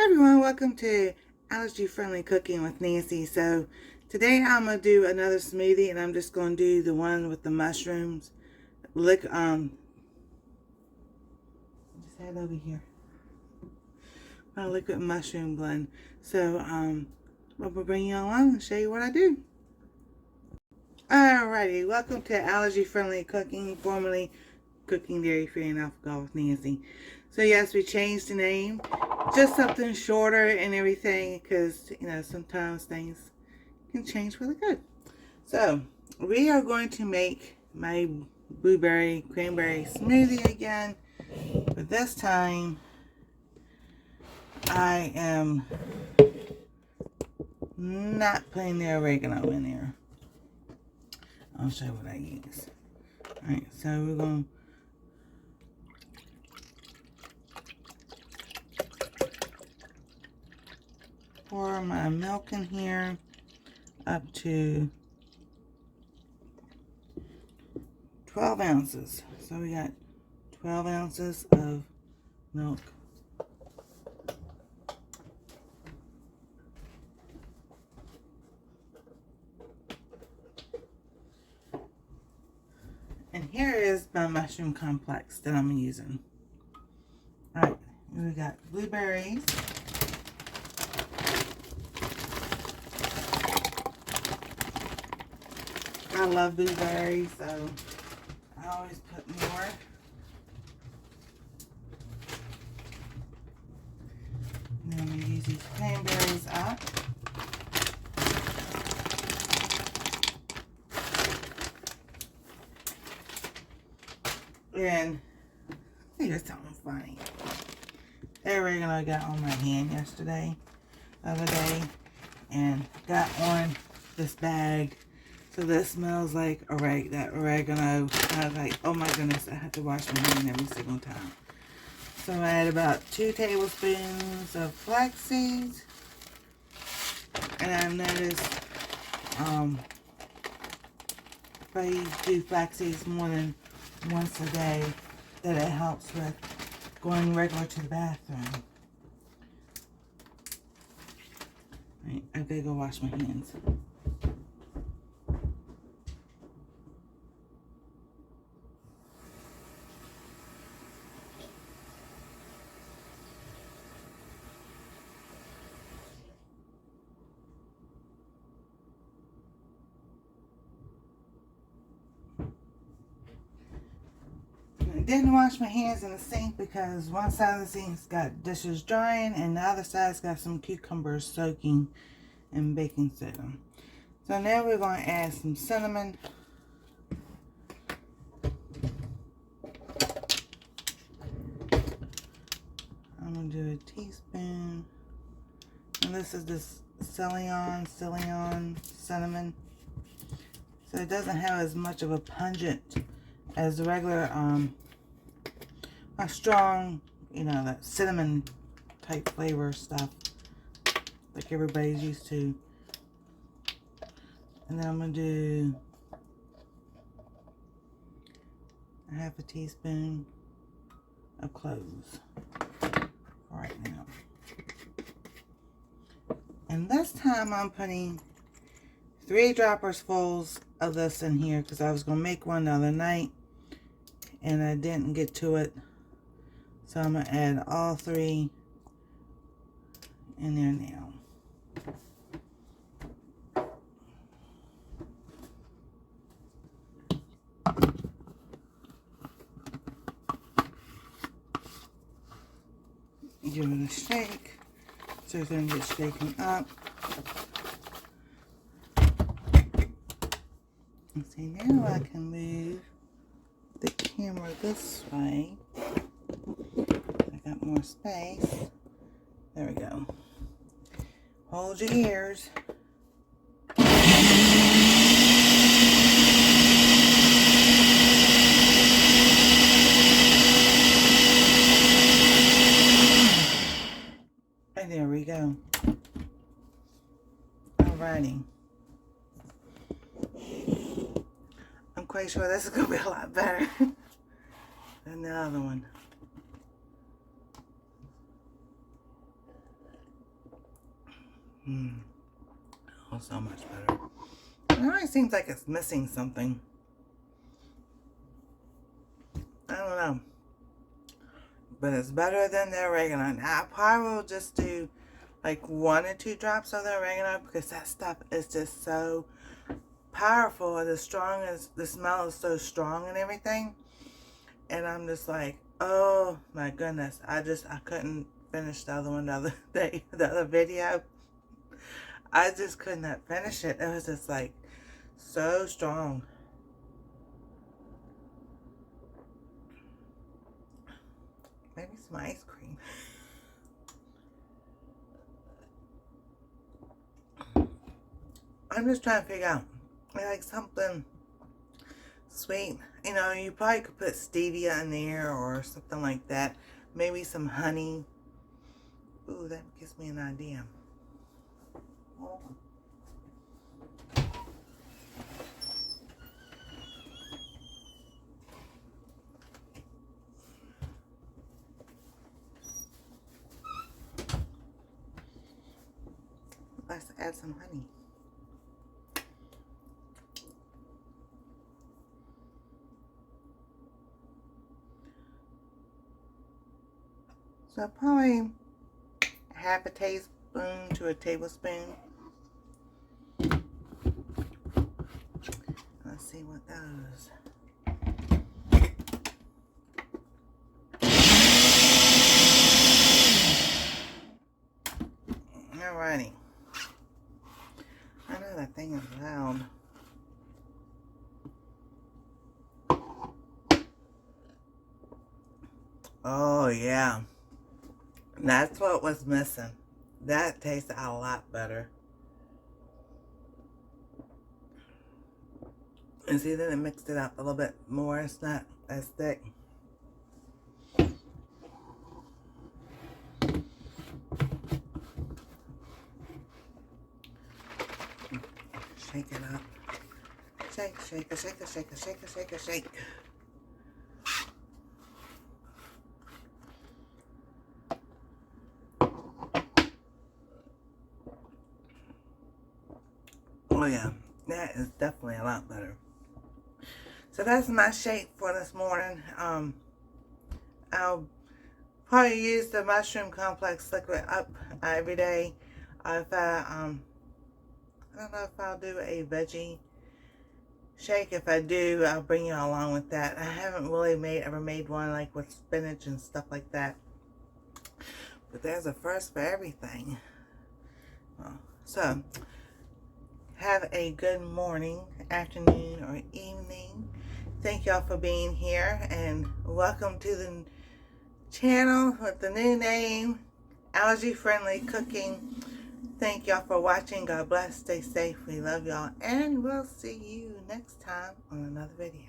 Hi everyone, welcome to Allergy Friendly Cooking with Nancy. So today I'm gonna do another smoothie, and I'm just gonna do the one with the mushrooms. Just head over here. My liquid mushroom blend. So I'm gonna bring you along and show you what I do. Alrighty, welcome to Allergy Friendly Cooking, formerly Cooking Dairy Free and Alcohol with Nancy. So yes, we changed the name. Just something shorter and everything, because sometimes things can change for the good. So we are going to make my blueberry cranberry smoothie again, but this time I am not putting the oregano in there. I'll show you what I use. Alright, so we're going to pour my milk in here up to 12 ounces. So we got 12 ounces of milk. And here is my mushroom complex that I'm using. Alright, we got blueberries. I love blueberries, so I always put more. And then I'm going to use these cranberries up. And here's something funny. That oregano I got on my hand the other day, and got on this bag. So this smells like that oregano. I was like, oh my goodness, I have to wash my hand every single time. So I add about 2 tablespoons of flax seeds. And I've noticed if I do flax seeds more than once a day, that it helps with going regular to the bathroom. Right, I gotta go wash my hands. I didn't wash my hands in the sink because one side of the sink's got dishes drying and the other side's got some cucumbers soaking in baking soda. So now we're going to add some cinnamon. I'm going to do a teaspoon. And this is this Ceylon cinnamon. So it doesn't have as much of a pungent as the regular, a strong, that cinnamon type flavor stuff like everybody's used to. And then I'm going to do a half a teaspoon of cloves right now. And this time I'm putting 3 droppers fulls of this in here because I was going to make one the other night and I didn't get to it. So I'm going to add all 3 in there now. Give it a shake so it doesn't get shaken up. And see, now I can move the camera this way. I got more space. There we go. Hold your ears. And there we go. Alrighty. I'm quite sure this is going to be a lot better than the other one. Oh, so much better. It always seems like it's missing something. I don't know. But it's better than the oregano. Now, I probably will just do like 1 or 2 drops of the oregano because that stuff is just so powerful. The smell is so strong and everything. And I'm just like, oh my goodness. I couldn't finish the other one the other day, the other video. I just could not finish it. It was just like so strong. Maybe some ice cream. I'm just trying to figure out like something sweet. You know, you probably could put stevia in there or something like that. Maybe some honey. Ooh, that gives me an idea. Oh. Let's add some honey. So probably half a teaspoon to a tablespoon. Let's see what those. Alrighty. I know that thing is loud. Oh yeah. That's what was missing. That tastes a lot better. And see, then it mixed it up a little bit more. It's not as thick. Shake it up. Shake, shake, shake, shake, shake, shake, shake. Oh yeah, that is definitely a lot better. So that's my shake for this morning. I'll probably use the mushroom complex liquid up every day. If I don't know if I'll do a veggie shake. If I do, I'll bring you along with that. I haven't really ever made one like with spinach and stuff like that. But there's a first for everything. So, have a good morning, afternoon, or evening. Thank y'all for being here, and welcome to the channel with the new name, Allergy Friendly Cooking. Thank y'all for watching. God bless. Stay safe. We love y'all, and we'll see you next time on another video.